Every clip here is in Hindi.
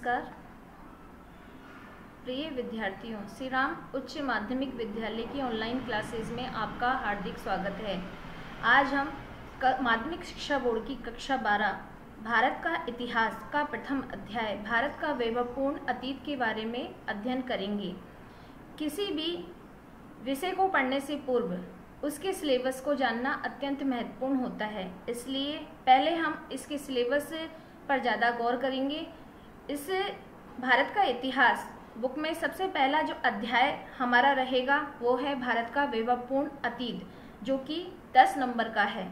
नमस्कार प्रिय विद्यार्थियों, श्री राम उच्च माध्यमिक विद्यालय की ऑनलाइन क्लासेस में आपका हार्दिक स्वागत है। आज हम माध्यमिक शिक्षा बोर्ड की कक्षा 12 भारत का इतिहास का प्रथम अध्याय भारत का वैभवपूर्ण अतीत के बारे में अध्ययन करेंगे। किसी भी विषय को पढ़ने से पूर्व उसके सिलेबस को जानना अत्यंत महत्वपूर्ण होता है, इसलिए पहले हम इसके सिलेबस पर ज़्यादा गौर करेंगे। इस भारत का इतिहास बुक में सबसे पहला जो अध्याय हमारा रहेगा वो है भारत का वैभवपूर्ण अतीत, जो कि 10 नंबर का है।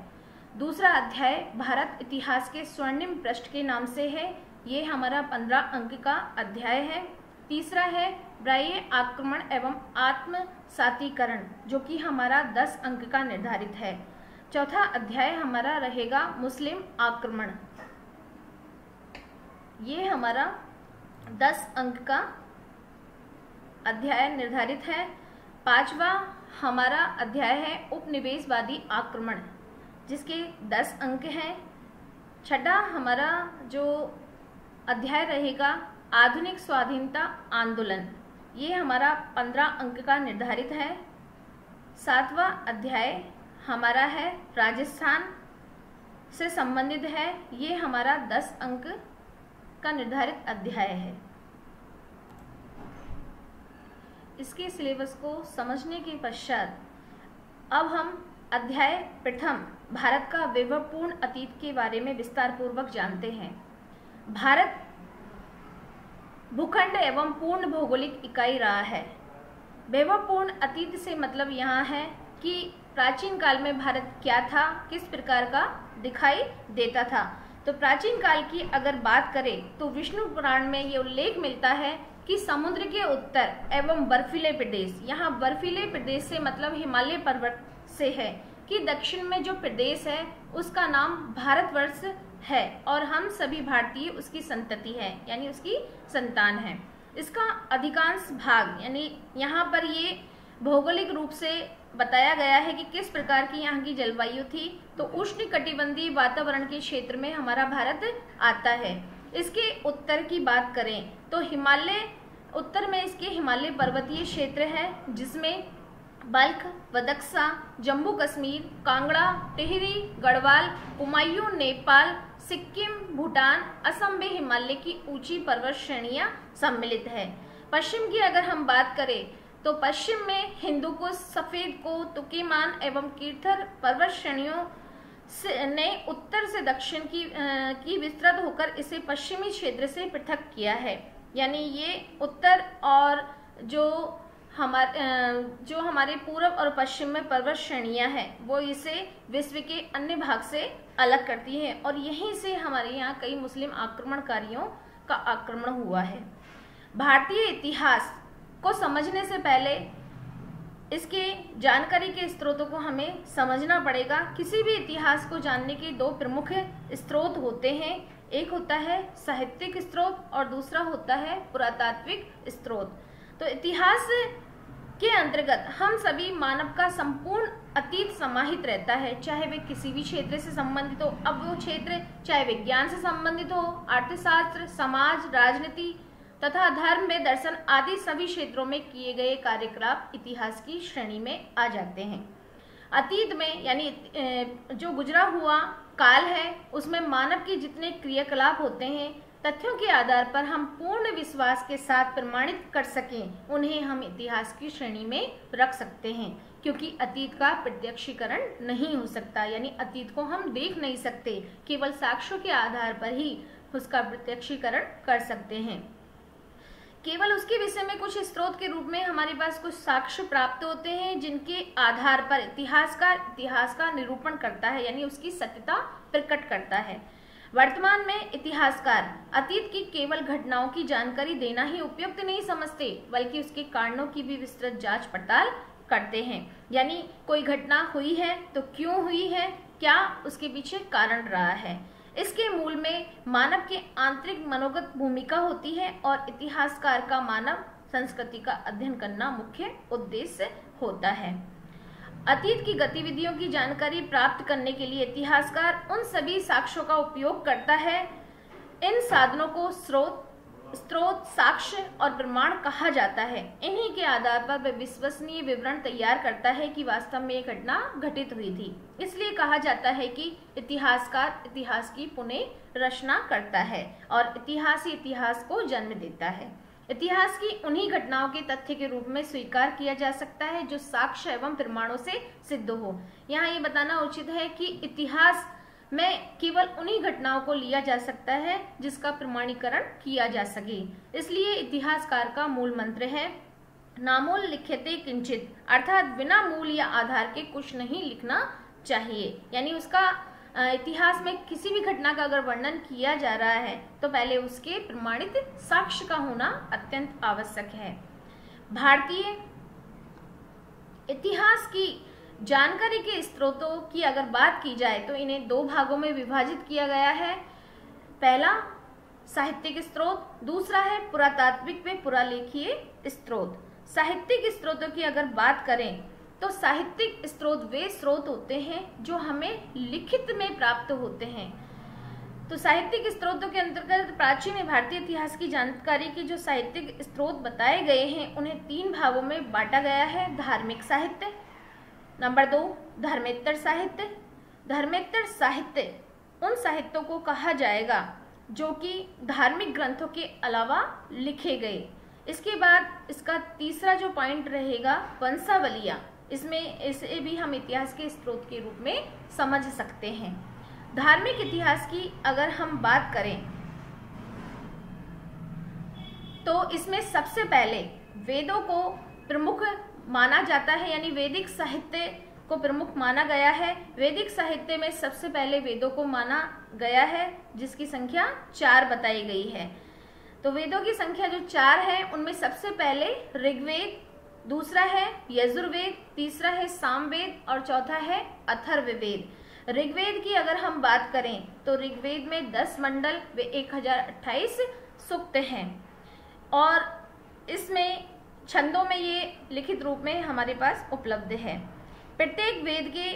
दूसरा अध्याय भारत इतिहास के स्वर्णिम पृष्ठ के नाम से है, ये हमारा 15 अंक का अध्याय है। तीसरा है बाह्य आक्रमण एवं आत्मसातीकरण, जो कि हमारा 10 अंक का निर्धारित है। चौथा अध्याय हमारा रहेगा मुस्लिम आक्रमण, ये हमारा 10 अंक का अध्याय निर्धारित है। पांचवा हमारा अध्याय है उपनिवेशवादी आक्रमण, जिसके 10 अंक हैं। छठा हमारा जो अध्याय रहेगा आधुनिक स्वाधीनता आंदोलन, ये हमारा 15 अंक का निर्धारित है। सातवां अध्याय हमारा है राजस्थान से संबंधित है, ये हमारा 10 अंक का निर्धारित अध्याय है। इसके सिलेबस को समझने के पश्चात अब हम अध्याय प्रथम भारत का वैभवपूर्ण अतीत के बारे में विस्तार पूर्वक जानते हैं। भारत भूखंड एवं पूर्ण भौगोलिक इकाई रहा है। वैभवपूर्ण अतीत से मतलब यहाँ है कि प्राचीन काल में भारत क्या था, किस प्रकार का दिखाई देता था। तो प्राचीन काल की अगर बात करें तो विष्णु पुराण में ये उल्लेख मिलता है कि समुद्र के उत्तर एवं बर्फीले प्रदेश, यहाँ बर्फीले प्रदेश से मतलब हिमालय पर्वत से है कि दक्षिण में जो प्रदेश है उसका नाम भारतवर्ष है और हम सभी भारतीय उसकी संतति है, यानी उसकी संतान है। इसका अधिकांश भाग यानी यहाँ पर ये भौगोलिक रूप से बताया गया है कि किस प्रकार की यहाँ की जलवायु थी। तो उष्णकटिबंधीय वातावरण के क्षेत्र में हमारा भारत आता है। इसके उत्तर की बात करें तो हिमालय, उत्तर में इसके हिमालय पर्वतीय क्षेत्र है, जिसमें बल्ख, बदख्शा, जम्मू कश्मीर, कांगड़ा, टिहरी, गढ़वाल, कुमायूं, नेपाल, सिक्किम, भूटान, असम में हिमालय की ऊंची पर्वत श्रेणियां सम्मिलित है। पश्चिम की अगर हम बात करें तो पश्चिम में हिंदुकुश, सफेद को, तुकीमान एवं कीर्थर पर्वत श्रेणियों ने उत्तर से दक्षिण की विस्तृत होकर इसे पश्चिमी क्षेत्र से पृथक किया है। यानी ये उत्तर और जो हमारे पूर्व और पश्चिम में पर्वत श्रेणियां हैं वो इसे विश्व के अन्य भाग से अलग करती है और यहीं से हमारे यहाँ कई मुस्लिम आक्रमणकारियों का आक्रमण हुआ है। भारतीय इतिहास को समझने से पहले इसके जानकारी के स्रोतों को हमें समझना पड़ेगा। किसी भी इतिहास को जानने के 2 प्रमुख स्रोत होते हैं, एक होता है साहित्यिक स्रोत और दूसरा होता है पुरातात्विक स्रोत। तो इतिहास के अंतर्गत हम सभी मानव का संपूर्ण अतीत समाहित रहता है, चाहे वे किसी भी क्षेत्र से संबंधित हो। अब वो क्षेत्र चाहे विज्ञान से संबंधित हो, अर्थशास्त्र, समाज, राजनीति तथा धर्म में दर्शन आदि सभी क्षेत्रों में किए गए कार्यकलाप इतिहास की श्रेणी में आ जाते हैं। अतीत में यानी जो गुजरा हुआ काल है उसमें मानव के जितने क्रियाकलाप होते हैं, तथ्यों के आधार पर हम पूर्ण विश्वास के साथ प्रमाणित कर सकें, उन्हें हम इतिहास की श्रेणी में रख सकते हैं, क्योंकि अतीत का प्रत्यक्षीकरण नहीं हो सकता। यानी अतीत को हम देख नहीं सकते, केवल साक्ष्यों के आधार पर ही उसका प्रत्यक्षीकरण कर सकते हैं। केवल उसके विषय में कुछ स्रोत के रूप में हमारे पास कुछ साक्ष्य प्राप्त होते हैं, जिनके आधार पर इतिहास का निरूपण करता है, यानी उसकी सत्यता प्रकट करता है। वर्तमान में इतिहासकार अतीत की केवल घटनाओं की जानकारी देना ही उपयुक्त नहीं समझते, बल्कि उसके कारणों की भी विस्तृत जांच पड़ताल करते हैं। यानी कोई घटना हुई है तो क्यों हुई है, क्या उसके पीछे कारण रहा है। इसके मूल में मानव के आंतरिक मनोगत भूमिका होती है और इतिहासकार का मानव संस्कृति का अध्ययन करना मुख्य उद्देश्य होता है। अतीत की गतिविधियों की जानकारी प्राप्त करने के लिए इतिहासकार उन सभी साक्ष्यों का उपयोग करता है। इन साधनों को स्रोत स्रोत, साक्ष्य और प्रमाण कहा जाता है। इन्हीं के आधार पर वह विश्वसनीय विवरण तैयार करता है कि वास्तव में ये घटना घटित हुई थी। इसलिए कहा जाता है कि इतिहासकार इतिहास की पुनः रचना करता है और इतिहास ही इतिहास को जन्म देता है। इतिहास की उन्हीं घटनाओं के तथ्य के रूप में स्वीकार किया जा सकता है जो साक्ष्य एवं प्रमाणों से सिद्ध हो। यहाँ ये बताना उचित है कि इतिहास में केवल उन्हीं घटनाओं को लिया जा सकता है जिसका प्रमाणीकरण किया जा सके। इसलिए इतिहासकार का मूल मंत्र है नामूल लिख्यते किंचित, अर्थात बिना मूल या आधार के कुछ नहीं लिखना चाहिए। यानी उसका इतिहास में किसी भी घटना का अगर वर्णन किया जा रहा है तो पहले उसके प्रमाणित साक्ष्य का होना अत्यंत आवश्यक है। भारतीय इतिहास की जानकारी के स्रोतों की अगर बात की जाए तो इन्हें दो भागों में विभाजित किया गया है। पहला साहित्यिक स्रोत, दूसरा है पुरातात्विक व पुरालेखीय स्रोत। साहित्यिक स्रोतों की अगर बात करें तो साहित्यिक स्रोत वे स्रोत होते हैं जो हमें लिखित में प्राप्त होते हैं। तो साहित्यिक स्रोतों के अंतर्गत प्राचीन भारतीय इतिहास की जानकारी के जो साहित्यिक स्रोत बताए गए हैं उन्हें तीन भागों में बांटा गया है। धार्मिक साहित्य, नंबर 2 धर्मेत्तर साहित्य। धर्मेत्तर साहित्य उन साहित्यों को कहा जाएगा जो कि धार्मिक ग्रंथों के अलावा लिखे गए। इसके बाद इसका तीसरा जो पॉइंट रहेगा वंशावलियां, इसमें इसे भी हम इतिहास के स्रोत के रूप में समझ सकते हैं। धार्मिक इतिहास की अगर हम बात करें तो इसमें सबसे पहले वेदों को प्रमुख माना जाता है, यानी वैदिक साहित्य को प्रमुख माना गया है। वैदिक साहित्य में सबसे पहले वेदों को माना गया है जिसकी संख्या 4 बताई गई है। तो वेदों की संख्या जो 4 है उनमें सबसे पहले ऋग्वेद, दूसरा है यजुर्वेद, तीसरा है सामवेद और चौथा है अथर्ववेद। ऋग्वेद की अगर हम बात करें तो ऋग्वेद में 10 मंडल व 1028 सूक्त हैं और इसमें छंदों में ये लिखित रूप में हमारे पास उपलब्ध है। प्रत्येक वेद के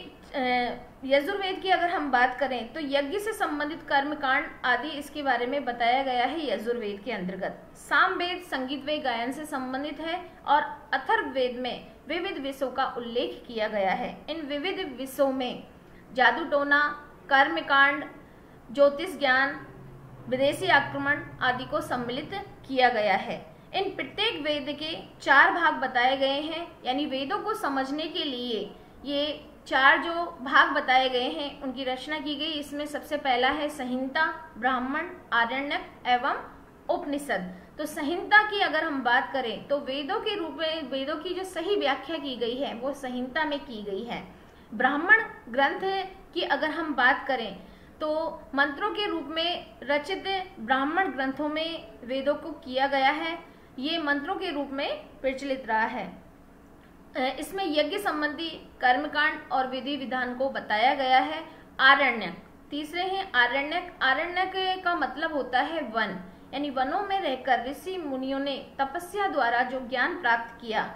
यजुर्वेद की अगर हम बात करें तो यज्ञ से संबंधित कर्मकांड आदि इसके बारे में बताया गया है यजुर्वेद के अंतर्गत। सामवेद संगीत व गायन से संबंधित है और अथर्ववेद में विविध विषयों का उल्लेख किया गया है। इन विविध विषयों में जादू टोना, कर्मकांड, ज्योतिष ज्ञान, विदेशी आक्रमण आदि को सम्मिलित किया गया है। इन प्रत्येक वेद के 4 भाग बताए गए हैं, यानी वेदों को समझने के लिए ये 4 जो भाग बताए गए हैं उनकी रचना की गई। इसमें सबसे पहला है संहिता, ब्राह्मण, आरण्यक एवं उपनिषद। तो संहिता की अगर हम बात करें तो वेदों के रूप में वेदों की जो सही व्याख्या की गई है वो संहिता में की गई है। ब्राह्मण ग्रंथ की अगर हम बात करें तो मंत्रों के रूप में रचित ब्राह्मण ग्रंथों में वेदों को किया गया है, ये मंत्रों के रूप में प्रचलित रहा है। इसमें यज्ञ संबंधी कर्मकांड और विधि विधान को बताया गया है। आरण्यक, तीसरे हैं आरण्यक। आरण्यक का मतलब होता है वन, यानी वनों में रहकर ऋषि मुनियों ने तपस्या द्वारा जो ज्ञान प्राप्त किया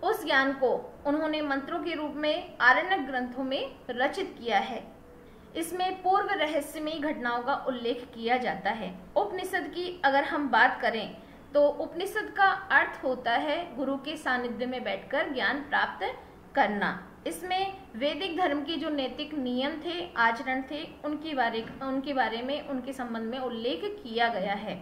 उस ज्ञान को उन्होंने मंत्रों के रूप में आरण्यक ग्रंथों में रचित किया है। इसमें पूर्व रहस्यमयी घटनाओं का उल्लेख किया जाता है। उपनिषद की अगर हम बात करें तो उपनिषद का अर्थ होता है गुरु के सानिध्य में बैठकर ज्ञान प्राप्त करना। इसमें वैदिक धर्म के जो नैतिक नियम थे, आचरण थे, उनके बारे में उनके संबंध में उल्लेख किया गया है।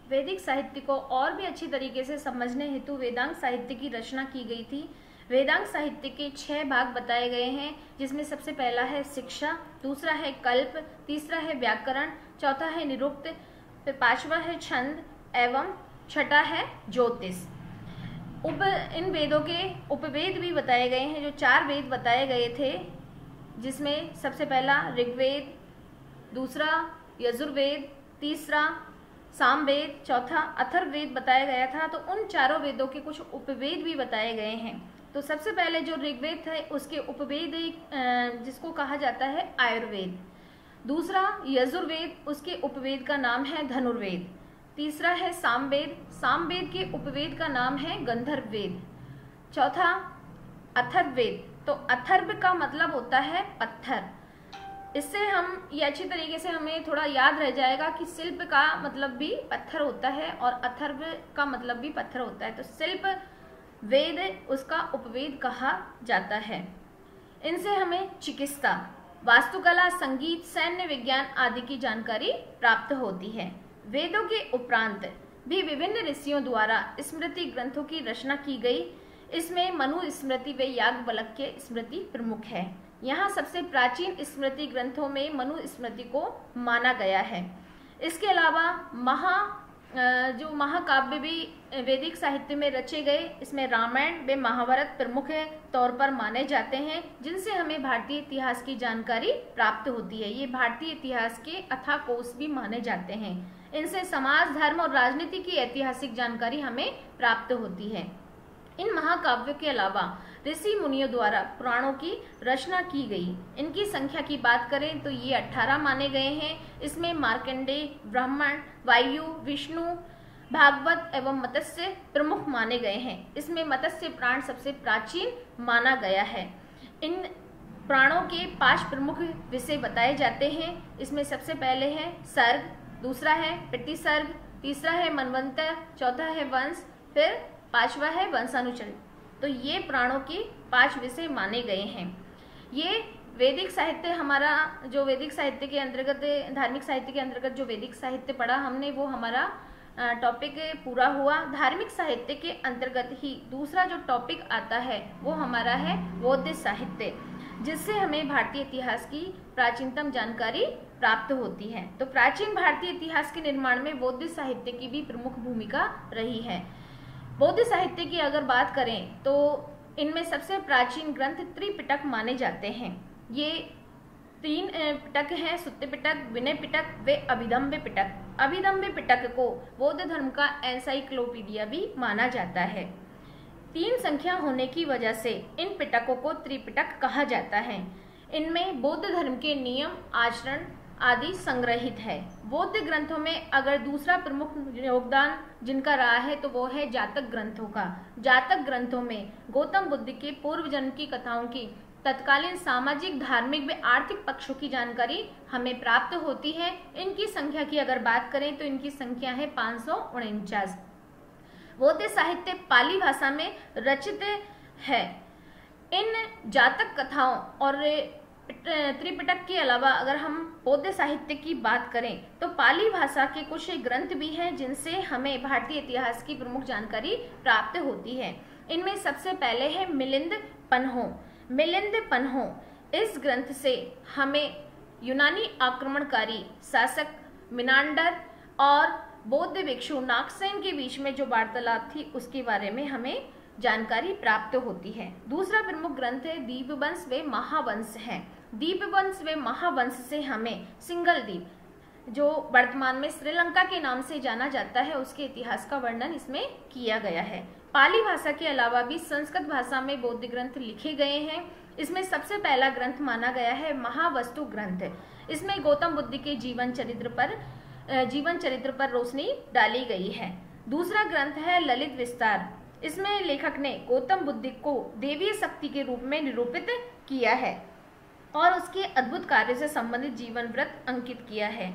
वैदिक साहित्य को और भी अच्छी तरीके से समझने हेतु वेदांग साहित्य की रचना की गई थी। वेदांग साहित्य के 6 भाग बताए गए हैं जिसमें सबसे पहला है शिक्षा, दूसरा है कल्प, तीसरा है व्याकरण, चौथा है निरुक्त, फिर 5वां है छंद एवं छठा है ज्योतिष। इन वेदों के उपवेद भी बताए गए हैं। जो 4 वेद बताए गए थे जिसमें सबसे पहला ऋग्वेद, दूसरा यजुर्वेद, तीसरा सामवेद, चौथा अथर्ववेद बताया गया था। तो उन 4 वेदों के कुछ उपवेद भी बताए गए हैं। तो सबसे पहले जो ऋग्वेद है उसके उपवेद जिसको कहा जाता है आयुर्वेद, दूसरा यजुर्वेद, उसके उपवेद का नाम है धनुर्वेद, तीसरा है सामवेद, सामवेद के उपवेद का नाम है गंधर्व वेद, चौथा अथर्ववेद, तो अथर्व का मतलब होता है पत्थर। इससे हम ये अच्छी तरीके से हमें थोड़ा याद रह जाएगा कि शिल्प का मतलब भी पत्थर होता है और अथर्व का मतलब भी पत्थर होता है। तो शिल्प वेद उसका उपवेद कहा जाता है। इनसे हमें चिकित्सा, वास्तुकला, संगीत, सैन्य विज्ञान आदि की जानकारी प्राप्त होती है। वेदों के उपरांत भी विभिन्न ऋषियों द्वारा स्मृति ग्रंथों की रचना की गई। इसमें मनु स्मृति व याज्ञवल्क्य स्मृति प्रमुख है। यहाँ सबसे प्राचीन स्मृति ग्रंथों में मनु स्मृति को माना गया है। इसके अलावा जो महाकाव्य भी वैदिक साहित्य में रचे गए, इसमें रामायण व महाभारत प्रमुख तौर पर माने जाते हैं, जिनसे हमें भारतीय इतिहास की जानकारी प्राप्त होती है। ये भारतीय इतिहास के अथाह कोश भी माने जाते हैं। इनसे समाज, धर्म और राजनीति की ऐतिहासिक जानकारी हमें प्राप्त होती है। इन महाकाव्यों के अलावा ऋषि मुनियों द्वारा पुराणों की रचना की गई। इनकी संख्या की बात करें तो ये 18 माने गए हैं। इसमें मार्कंडेय, ब्राह्मण, वायु, विष्णु, भागवत एवं मत्स्य प्रमुख माने गए हैं। इसमें मत्स्य पुराण सबसे प्राचीन माना गया है। इन पुराणों के 5 प्रमुख विषय बताए जाते हैं। इसमें सबसे पहले है सर्ग, दूसरा है प्रतिसर्ग, तीसरा है मनवंतर, चौथा है वंश, फिर 5वां है वंशानुचरित। तो ये पुराणों के 5 विषय माने गए हैं। ये वैदिक साहित्य, हमारा जो वैदिक साहित्य के अंतर्गत, धार्मिक साहित्य के अंतर्गत जो वैदिक साहित्य पढ़ा हमने, वो हमारा टॉपिक पूरा हुआ। धार्मिक साहित्य के अंतर्गत ही दूसरा जो टॉपिक आता है वो हमारा है बौद्ध साहित्य, जिससे हमें भारतीय इतिहास की प्राचीनतम जानकारी प्राप्त होती है। तो प्राचीन भारतीय इतिहास के निर्माण में बौद्ध साहित्य की भी प्रमुख भूमिका रही है। बौद्ध साहित्य की अगर बात करें तो इनमें सबसे प्राचीन ग्रंथ त्रिपिटक माने जाते हैं। ये 3 पिटक हैं, सुत्त पिटक, विनय पिटक व अभिधम्म पिटक। अभिधम्म पिटक को बौद्ध धर्म का एनसाइक्लोपीडिया भी माना जाता है। 3 संख्या होने की वजह से इन पिटकों को त्रिपिटक कहा जाता है। इनमें बौद्ध धर्म के नियम, आचरण आदि संग्रहित है। बौद्ध ग्रंथों में अगर दूसरा प्रमुख योगदान जिनका रहा है तो वो है जातक ग्रंथों का। जातक ग्रंथों में गौतम बुद्ध के पूर्व जन्म की कथाओं की तत्कालीन सामाजिक, धार्मिक व आर्थिक पक्षों की जानकारी हमें प्राप्त होती है। इनकी संख्या की अगर बात करें तो इनकी संख्या है 549। बौद्ध साहित्य पाली भाषा में रचित है। इन जातक कथाओं और त्रिपिटक के अलावा अगर हम बौद्ध साहित्य की बात करें तो पाली भाषा के कुछ ग्रंथ भी हैं जिनसे हमें भारतीय इतिहास की प्रमुख जानकारी प्राप्त होती है। इनमें सबसे पहले है मिलिंद पन्हो। मिलिंद पन्हो, इस ग्रंथ से हमें यूनानी आक्रमणकारी शासक मिनांडर और बौद्ध भिक्षु नागसेन के बीच में जो वार्तालाप थी उसके बारे में हमें जानकारी प्राप्त होती है। दूसरा प्रमुख ग्रंथ है दीपवंश व महावंश है। दीपवंश व महावंश से हमें सिंघल द्वीप, जो वर्तमान में श्रीलंका के नाम से जाना जाता है, उसके इतिहास का वर्णन इसमें किया गया है। पाली भाषा के अलावा भी संस्कृत भाषा में बौद्ध ग्रंथ लिखे गए हैं। इसमें सबसे पहला ग्रंथ माना गया है महावस्तु ग्रंथ। इसमें गौतम बुद्ध के जीवन चरित्र पर रोशनी डाली गई है। दूसरा ग्रंथ है ललित विस्तार। इसमें लेखक ने गौतम बुद्ध को देवीय शक्ति के रूप में निरूपित किया है और उसके अद्भुत कार्य से संबंधित जीवन वृत्त अंकित किया है।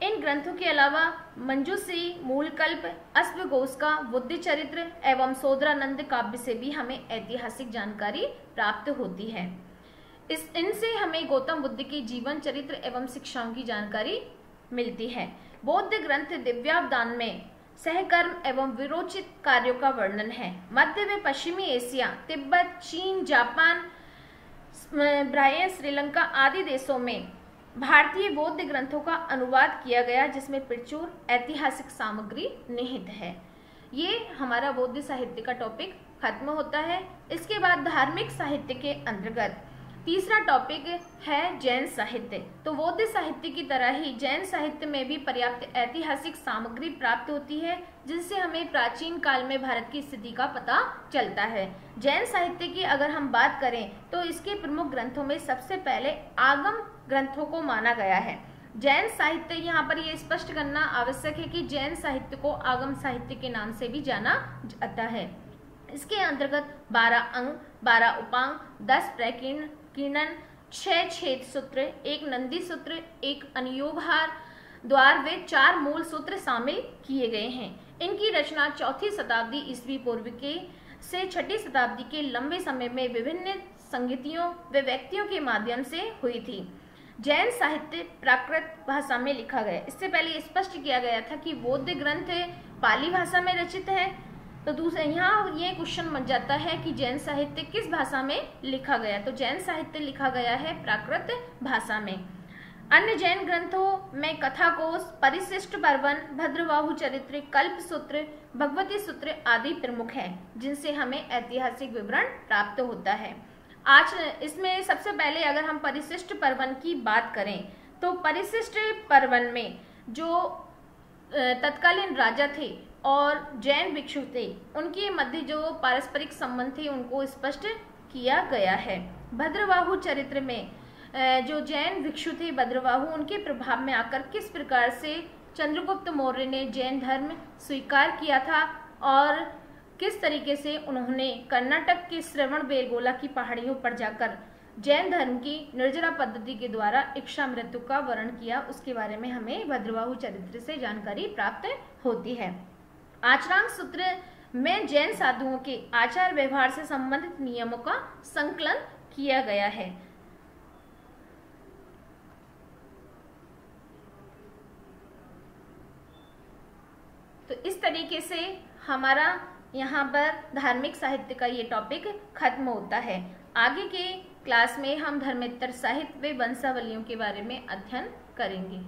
इन ग्रंथों के अलावा मंजूश्री, मूलकल्प, अश्वघोष का बुद्ध चरित्र एवं सोदरानंद काव्य से भी हमें ऐतिहासिक जानकारी प्राप्त होती है। इनसे हमें गौतम बुद्ध के जीवन चरित्र एवं शिक्षाओं की जानकारी मिलती है। बौद्ध ग्रंथ दिव्यावदान में सहकर्म एवं विरोचित कार्यों का वर्णन है। मध्य व पश्चिमी एशिया, तिब्बत, चीन, जापान, ब्राह्मण, श्रीलंका आदि देशों में भारतीय बौद्ध ग्रंथों का अनुवाद किया गया, जिसमें प्रचुर ऐतिहासिक सामग्री निहित है। ये हमारा बौद्ध साहित्य का टॉपिक खत्म होता है। इसके बाद धार्मिक साहित्य के अंतर्गत तीसरा टॉपिक है जैन साहित्य। तो बौद्ध साहित्य की तरह ही जैन साहित्य में भी पर्याप्त ऐतिहासिक सामग्री प्राप्त होती है, जिससे हमें प्राचीन काल में भारत की स्थिति का पता चलता है। जैन साहित्य की अगर हम बात करें तो इसके प्रमुख ग्रंथों में सबसे पहले आगम ग्रंथों को माना गया है। जैन साहित्य, यहाँ पर यह स्पष्ट करना आवश्यक है कि जैन साहित्य को आगम साहित्य के नाम से भी जाना जाता है। इसके अंतर्गत 12 अंग, 12 उपांग, 10 प्रकीर्णन, 6 छेद सूत्र, 1 नंदी सूत्र, 1 अनुयोगहार द्वार व 4 मूल सूत्र शामिल किए गए हैं। इनकी रचना 4वीं शताब्दी ईस्वी पूर्व के से 6वीं शताब्दी के लंबे समय में विभिन्न संगीतियों व व्यक्तियों के माध्यम से हुई थी। जैन साहित्य प्राकृत भाषा में लिखा गया। इससे पहले स्पष्ट किया गया था कि बौद्ध ग्रंथ पाली भाषा में रचित है, तो दूसरे यहाँ ये क्वेश्चन बन जाता है कि जैन साहित्य किस भाषा में लिखा गया, तो जैन साहित्य लिखा गया है प्राकृत भाषा में। अन्य जैन ग्रंथों में कथाकोश, परिशिष्ट पर्वन, भद्रबाहु चरित्र, कल्प सूत्र, भगवती सूत्र आदि प्रमुख हैं, जिनसे हमें ऐतिहासिक विवरण प्राप्त होता है। आज इसमें सबसे पहले अगर हम परिशिष्ट पर्वन की बात करें तो परिशिष्ट पर्वन में जो तत्कालीन राजा थे और जैन भिक्षु थे, उनके मध्य जो पारस्परिक संबंध थे उनको स्पष्ट किया गया है। भद्रबाहु चरित्र में जो जैन भिक्षु थे भद्रबाहु, उनके प्रभाव में आकर किस प्रकार से चंद्रगुप्त मौर्य ने जैन धर्म स्वीकार किया था और किस तरीके से उन्होंने कर्नाटक के श्रवणबेलगोला की पहाड़ियों पर जाकर जैन धर्म की निर्जरा पद्धति के द्वारा इच्छा मृत्यु का वर्णन किया, उसके बारे में हमें भद्रबाहु चरित्र से जानकारी प्राप्त होती है। आचरांक सूत्र में जैन साधुओं के आचार व्यवहार से संबंधित नियमों का संकलन किया गया है। तो इस तरीके से हमारा यहाँ पर धार्मिक साहित्य का ये टॉपिक खत्म होता है। आगे के क्लास में हम धर्मेतर साहित्य व वंशावलियों के बारे में अध्ययन करेंगे।